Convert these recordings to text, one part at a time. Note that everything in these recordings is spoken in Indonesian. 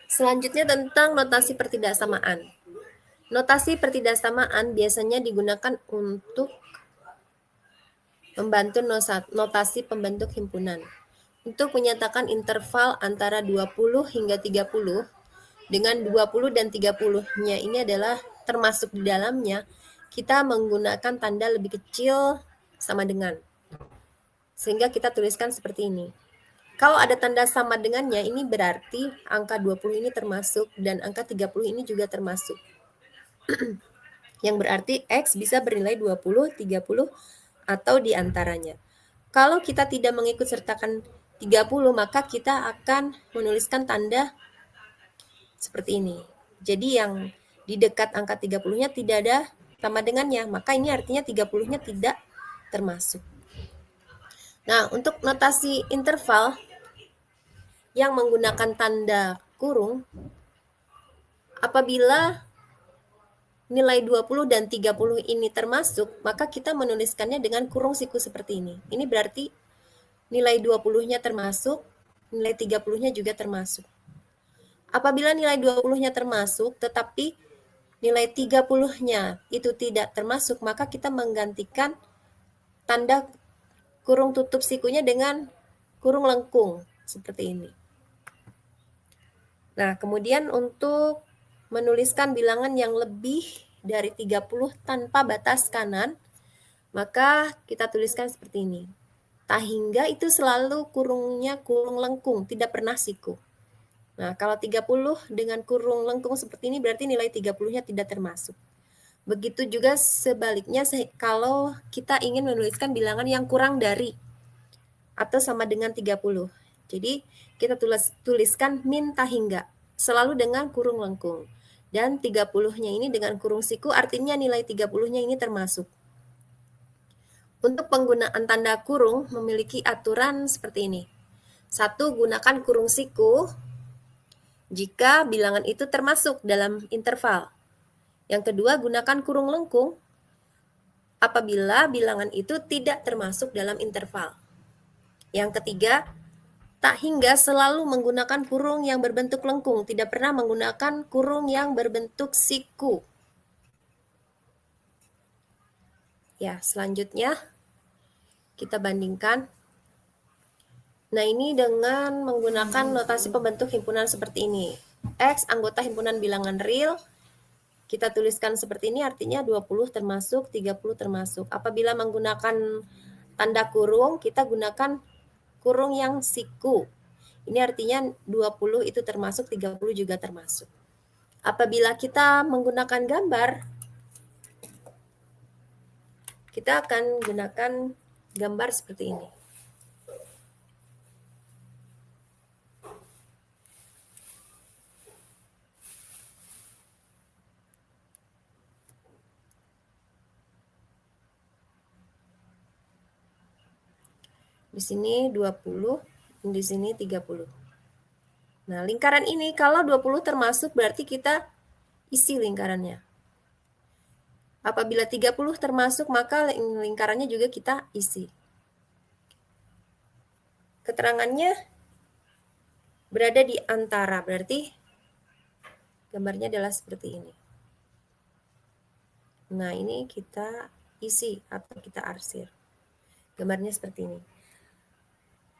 Selanjutnya tentang notasi pertidaksamaan. Notasi pertidaksamaan biasanya digunakan untuk membantu notasi pembentuk himpunan. Untuk menyatakan interval antara 20 hingga 30, dengan 20 dan 30-nya ini adalah termasuk di dalamnya, kita menggunakan tanda lebih kecil sama dengan. Sehingga kita tuliskan seperti ini. Kalau ada tanda sama dengannya, ini berarti angka 20 ini termasuk dan angka 30 ini juga termasuk. Yang berarti X bisa bernilai 20, 30, atau diantaranya. Kalau kita tidak mengikut sertakan 30, maka kita akan menuliskan tanda seperti ini. Jadi yang di dekat angka 30-nya tidak ada sama dengannya, maka ini artinya 30-nya tidak termasuk. Nah, untuk notasi interval yang menggunakan tanda kurung, apabila nilai 20 dan 30 ini termasuk, maka kita menuliskannya dengan kurung siku seperti ini. Ini berarti nilai 20-nya termasuk, nilai 30-nya juga termasuk. Apabila nilai 20-nya termasuk, tetapi nilai 30-nya itu tidak termasuk, maka kita menggantikan tanda kurung tutup sikunya dengan kurung lengkung, seperti ini. Nah, kemudian untuk menuliskan bilangan yang lebih dari 30 tanpa batas kanan, maka kita tuliskan seperti ini. Tak hingga itu selalu kurungnya kurung lengkung, tidak pernah siku. Nah, kalau 30 dengan kurung lengkung seperti ini berarti nilai 30-nya tidak termasuk. Begitu juga sebaliknya kalau kita ingin menuliskan bilangan yang kurang dari atau sama dengan 30. Jadi, kita tuliskan min tak hingga, selalu dengan kurung lengkung. Dan 30-nya ini dengan kurung siku, artinya nilai 30-nya ini termasuk. Untuk penggunaan tanda kurung memiliki aturan seperti ini. 1. Gunakan kurung siku jika bilangan itu termasuk dalam interval. Yang kedua, gunakan kurung lengkung apabila bilangan itu tidak termasuk dalam interval. Yang ketiga, tak hingga selalu menggunakan kurung yang berbentuk lengkung, tidak pernah menggunakan kurung yang berbentuk siku. Ya, selanjutnya kita bandingkan. Nah, ini dengan menggunakan notasi pembentuk himpunan seperti ini. X anggota himpunan bilangan real, kita tuliskan seperti ini, artinya 20 termasuk, 30 termasuk. Apabila menggunakan tanda kurung, kita gunakan kurung yang siku. Ini artinya 20 itu termasuk, 30 juga termasuk. Apabila kita menggunakan gambar, kita akan gunakan gambar seperti ini. Di sini 20, di sini 30. Nah, lingkaran ini kalau 20 termasuk berarti kita isi lingkarannya. Apabila 30 termasuk, maka lingkarannya juga kita isi. Keterangannya berada di antara, berarti gambarnya adalah seperti ini. Nah, ini kita isi atau kita arsir. Gambarnya seperti ini.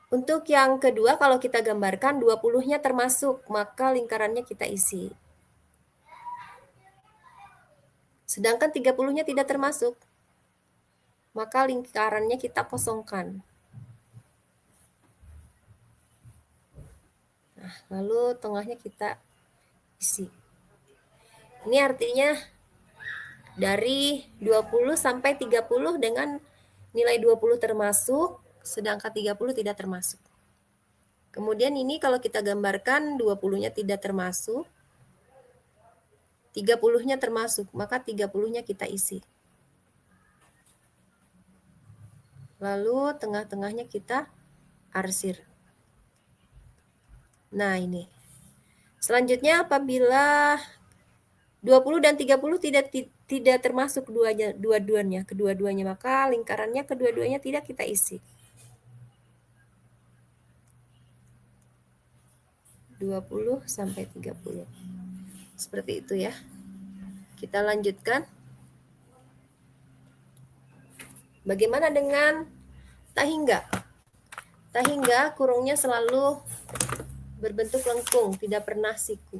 Untuk yang kedua, kalau kita gambarkan 20-nya termasuk, maka lingkarannya kita isi. Sedangkan 30-nya tidak termasuk, maka lingkarannya kita kosongkan. Nah, lalu tengahnya kita isi. Ini artinya dari 20 sampai 30 dengan nilai 20 termasuk, sedangkan 30 tidak termasuk. Kemudian ini kalau kita gambarkan 20-nya tidak termasuk, 30-nya termasuk, maka 30-nya kita isi. Lalu tengah-tengahnya kita arsir. Nah, ini. Selanjutnya apabila 20 dan 30 tidak termasuk kedua-duanya, maka lingkarannya kedua-duanya tidak kita isi. 20 sampai 30. Seperti itu ya. Kita lanjutkan. Bagaimana dengan tak hingga? Tak hingga kurungnya selalu berbentuk lengkung, tidak pernah siku.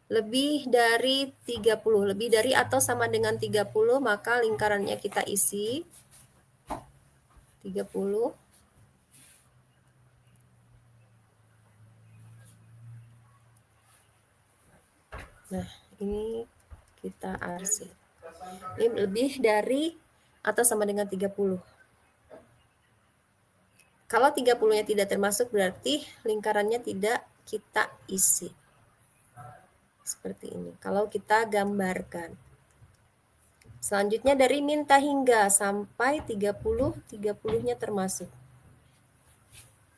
Lebih dari 30, lebih dari atau sama dengan 30, maka lingkarannya kita isi 30. Nah, ini kita arsip. Ini lebih dari atau sama dengan 30. Kalau 30-nya tidak termasuk berarti lingkarannya tidak kita isi. Seperti ini. Kalau kita gambarkan. Selanjutnya dari minta hingga sampai 30, 30-nya termasuk.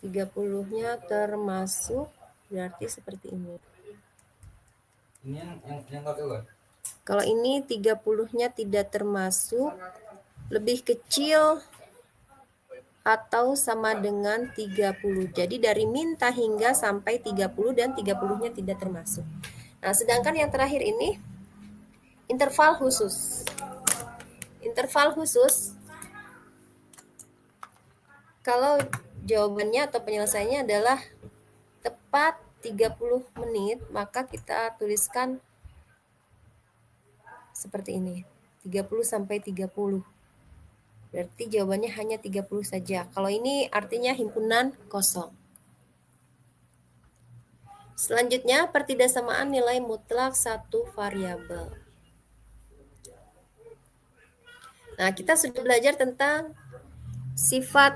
30-nya termasuk berarti seperti ini. Ini yang kakak. Kalau ini 30-nya tidak termasuk, lebih kecil atau sama dengan 30. Jadi dari minta hingga sampai 30 dan 30-nya tidak termasuk. Nah, sedangkan yang terakhir ini interval khusus. Interval khusus, kalau jawabannya atau penyelesaiannya adalah tepat 30 menit, maka kita tuliskan seperti ini, 30 sampai 30. Berarti jawabannya hanya 30 saja. Kalau ini artinya himpunan kosong. Selanjutnya, pertidaksamaan nilai mutlak satu variabel. Nah, kita sudah belajar tentang sifat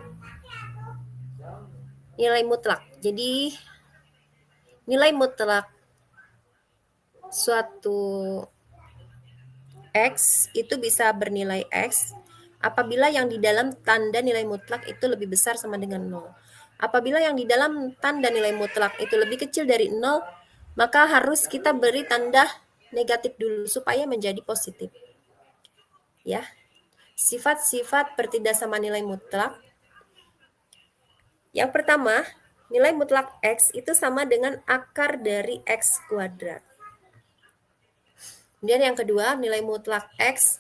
nilai mutlak. Jadi, nilai mutlak suatu X itu bisa bernilai X apabila yang di dalam tanda nilai mutlak itu lebih besar sama dengan 0. Apabila yang di dalam tanda nilai mutlak itu lebih kecil dari 0, maka harus kita beri tanda negatif dulu supaya menjadi positif. Ya. Sifat-sifat pertidaksamaan nilai mutlak. Yang pertama, nilai mutlak X itu sama dengan akar dari X kuadrat. Kemudian yang kedua, nilai mutlak X,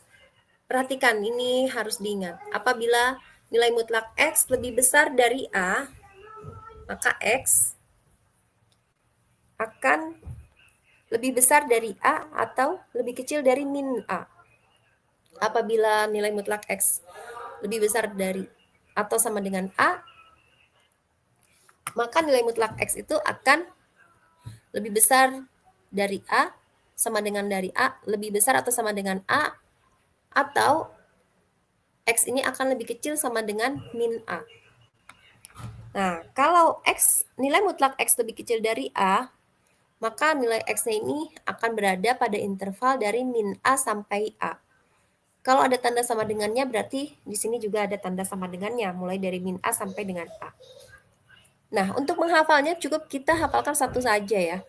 perhatikan ini harus diingat. Apabila nilai mutlak X lebih besar dari A, maka X akan lebih besar dari A atau lebih kecil dari min A. Apabila nilai mutlak X lebih besar dari atau sama dengan A, maka nilai mutlak X itu akan lebih besar dari A, sama dengan dari A, lebih besar atau sama dengan A, atau X ini akan lebih kecil sama dengan min A. Nah, kalau X, nilai mutlak X lebih kecil dari A, maka nilai X-nya ini akan berada pada interval dari min A sampai A. Kalau ada tanda sama dengannya, berarti di sini juga ada tanda sama dengannya, mulai dari min A sampai dengan A. Nah, untuk menghafalnya cukup kita hafalkan satu saja ya.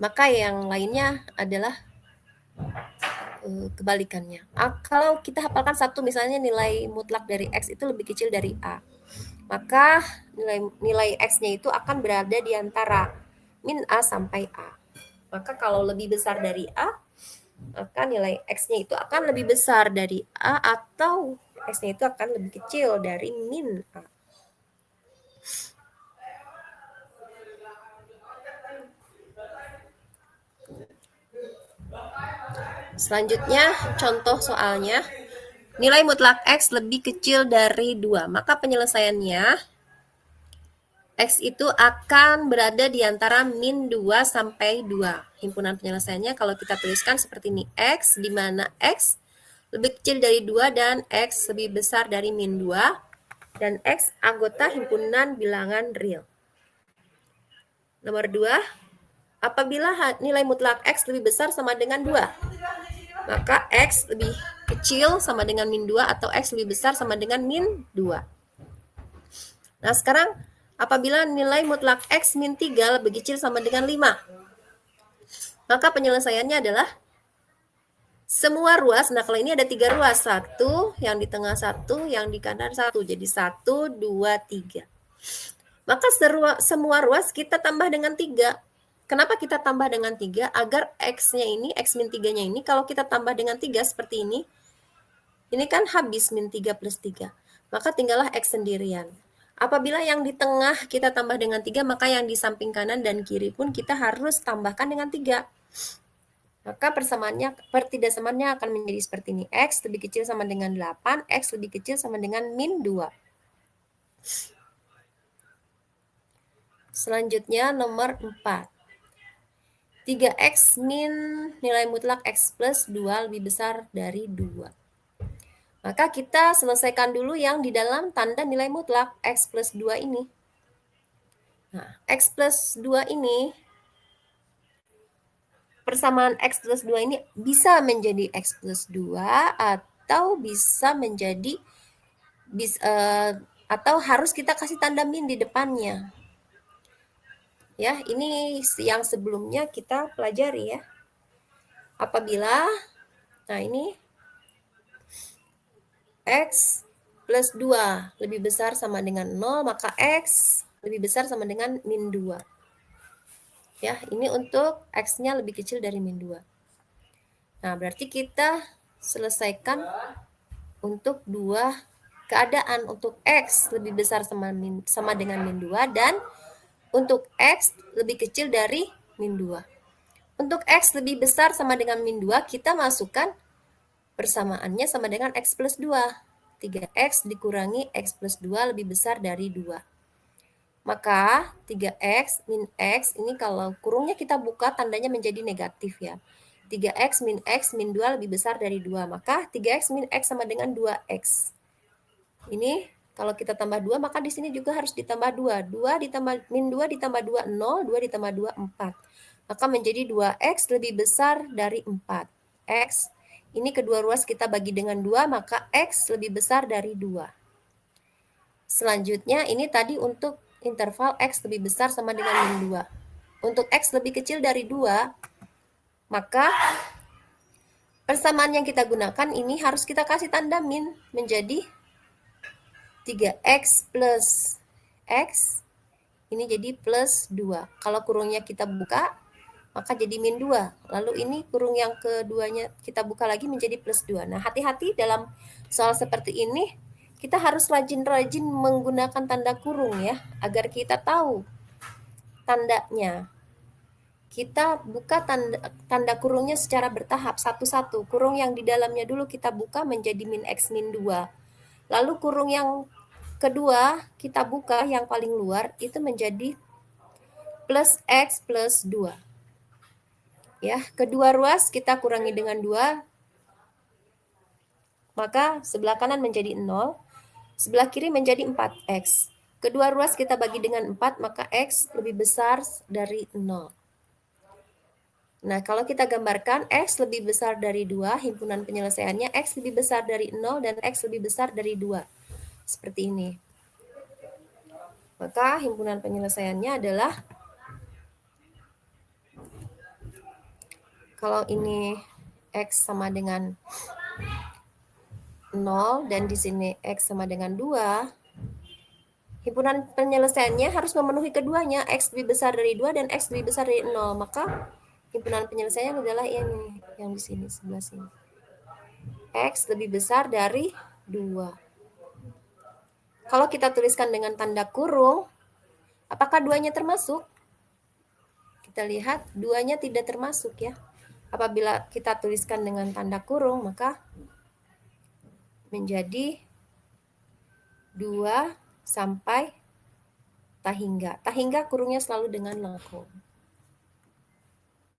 Maka yang lainnya adalah kebalikannya. Kalau kita hafalkan satu, misalnya nilai mutlak dari X itu lebih kecil dari A, maka nilai X-nya itu akan berada di antara min A sampai A. Maka kalau lebih besar dari A, maka nilai X-nya itu akan lebih besar dari A, atau X-nya itu akan lebih kecil dari min A. Selanjutnya, contoh soalnya, nilai mutlak X lebih kecil dari 2, maka penyelesaiannya X itu akan berada di antara min 2 sampai 2. Himpunan penyelesaiannya kalau kita tuliskan seperti ini, X, di mana X lebih kecil dari 2 dan X lebih besar dari min 2, dan X anggota himpunan bilangan real. Nomor 2, apabila nilai mutlak X lebih besar sama dengan 2, maka X lebih kecil sama dengan min 2 atau X lebih besar sama dengan min 2. Nah, sekarang apabila nilai mutlak X min 3 lebih kecil sama dengan 5, maka penyelesaiannya adalah semua ruas. Nah, kalau ini ada 3 ruas, 1, yang di tengah 1, yang di kanan 1. Jadi 1, 2, 3. Maka semua ruas kita tambah dengan 3. Kenapa kita tambah dengan 3? Agar X-nya ini, X min 3-nya ini, kalau kita tambah dengan 3 seperti ini kan habis min 3 plus 3. Maka tinggallah X sendirian. Apabila yang di tengah kita tambah dengan 3, maka yang di samping kanan dan kiri pun kita harus tambahkan dengan 3. Maka pertidaksamannya akan menjadi seperti ini. X lebih kecil sama dengan 8, X lebih kecil sama dengan min 2. Selanjutnya nomor 4. 3X min nilai mutlak X plus 2 lebih besar dari 2. Maka kita selesaikan dulu yang di dalam tanda nilai mutlak X plus 2 ini. Nah, X plus 2 ini, persamaan X plus 2 ini bisa menjadi X plus 2 atau bisa menjadi, atau harus kita kasih tanda min di depannya. Ya, ini yang sebelumnya kita pelajari ya. Apabila, nah ini X plus 2 lebih besar sama dengan 0, maka X lebih besar sama dengan min 2. Ya, ini untuk X-nya lebih kecil dari min 2. Nah, berarti kita selesaikan untuk dua keadaan. Untuk X lebih besar sama dengan min 2 dan untuk X lebih kecil dari min 2. Untuk X lebih besar sama dengan min 2, kita masukkan persamaannya sama dengan X plus 2. 3X dikurangi X plus 2 lebih besar dari 2. Maka 3X min X ini kalau kurungnya kita buka tandanya menjadi negatif ya. 3X min X min 2 lebih besar dari 2. Maka 3X min X sama dengan 2X. Ini kalau kita tambah 2, maka di sini juga harus ditambah 2. 2 ditambah min 2 ditambah 2, 0. 2 ditambah 2, 4. Maka menjadi 2X lebih besar dari 4. X, ini kedua ruas kita bagi dengan 2, maka X lebih besar dari 2. Selanjutnya, ini tadi untuk interval X lebih besar sama dengan min 2. Untuk X lebih kecil dari 2, maka persamaan yang kita gunakan ini harus kita kasih tanda min menjadi 3X plus X, ini jadi plus 2. Kalau kurungnya kita buka, maka jadi min 2. Lalu ini kurung yang keduanya kita buka lagi menjadi plus 2. Nah, hati-hati dalam soal seperti ini, kita harus rajin-rajin menggunakan tanda kurung ya, agar kita tahu tandanya. Kita buka tanda kurungnya secara bertahap, satu-satu. Kurung yang di dalamnya dulu kita buka menjadi min X min 2. Lalu kurung yang kedua kita buka yang paling luar itu menjadi plus X plus 2. Ya, kedua ruas kita kurangi dengan 2, maka sebelah kanan menjadi 0, sebelah kiri menjadi 4X. Kedua ruas kita bagi dengan 4, maka X lebih besar dari 0. Nah, kalau kita gambarkan X lebih besar dari 2, himpunan penyelesaiannya X lebih besar dari 0 dan X lebih besar dari 2. Seperti ini. Maka himpunan penyelesaiannya adalah, kalau ini X sama dengan 0 dan di sini X sama dengan 2, himpunan penyelesaiannya harus memenuhi keduanya, X lebih besar dari 2 dan X lebih besar dari 0. Maka himpunan penyelesaiannya adalah ini, yang di sini, sebelah sini. X lebih besar dari 2. Kalau kita tuliskan dengan tanda kurung, apakah 2-nya termasuk? Kita lihat 2-nya tidak termasuk ya. Apabila kita tuliskan dengan tanda kurung, maka menjadi 2 sampai tahingga. Tahingga kurungnya selalu dengan lengkung.